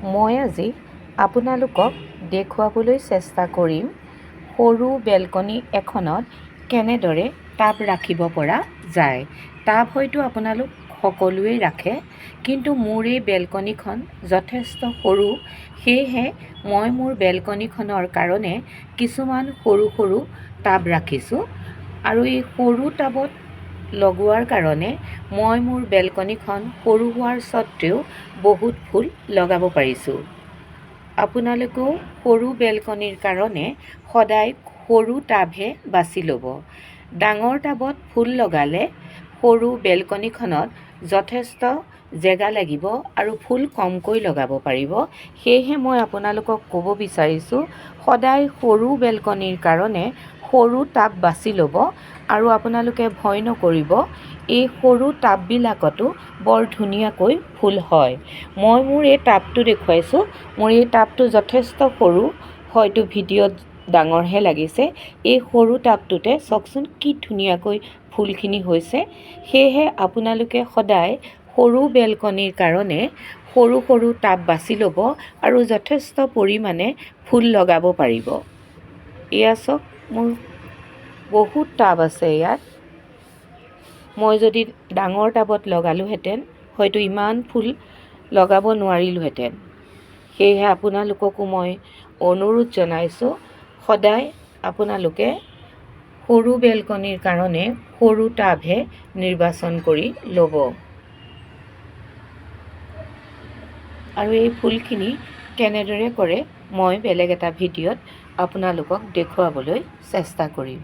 মই আজি আপোনালোকক দেখুৱাবলৈ চেষ্টা কৰিম সৰু বেলকনি এখনত কেনেদৰে টাব ৰাখিব পৰা যায়। টাব হয়তো আপোনালোক সকলোৱে ৰাখে, কিন্তু মোৰ এই বেলকনিখন যথেষ্ট সৰু, সেয়েহে মই মোৰ বেলকনিখনৰ কাৰণে কিছুমান সৰু সৰু টাব ৰাখিছোঁ। আৰু এই সৰু টাবত লগোৱাৰ কাৰণে মই মোৰ বেলকনিখন সৰু হোৱাৰ স্বত্ত্বেও বহুত ফুল লগাব পাৰিছোঁ। আপোনালোকেও সৰু বেলকনিৰ কাৰণে সদায় সৰু টাবহে বাছি ল'ব। ডাঙৰ টাবত ফুল লগালে সৰু বেলকনিখনত যথেষ্ট জেগা লাগিব আৰু ফুল কমকৈ লগাব পাৰিব। সেয়েহে মই আপোনালোকক ক'ব বিচাৰিছোঁ, সদায় সৰু বেলকনিৰ কাৰণে সৰু টাব বাছি ল'ব। আৰু আপোনালোকে ভয় নকৰিব, এই সৰু টাববিলাকতো বৰ ধুনীয়াকৈ ফুল হয়। মই মোৰ এই টাবটো দেখুৱাইছোঁ। মোৰ এই টাবটো যথেষ্ট সৰু, হয়তো ভিডিঅ'ত ডাঙৰহে লাগিছে। এই সৰু টাবটোতে চাওকচোন কি ধুনীয়াকৈ ফুলখিনি হৈছে। সেয়েহে আপোনালোকে সদায় সৰু বেলকনিৰ কাৰণে সৰু সৰু টাব বাছি ল'ব আৰু যথেষ্ট পৰিমাণে ফুল লগাব পাৰিব। এয়া চাওক, মোৰ বহুত টাব আছে ইয়াত। মই যদি ডাঙৰ টাবত লগালোহেঁতেন হয়তো ইমান ফুল লগাব নোৱাৰিলোহেঁতেন। সেয়েহে আপোনালোককো মই অনুৰোধ জনাইছোঁ, সদায় আপোনালোকে সৰু বেলকনিৰ কাৰণে সৰু টাবহে নিৰ্বাচন কৰি ল'ব। আৰু এই ফুলখিনি কেনেদৰে কৰে মই বেলেগ এটা ভিডিঅ'ত আপোনালোকক দেখুৱাবলৈ চেষ্টা কৰিম।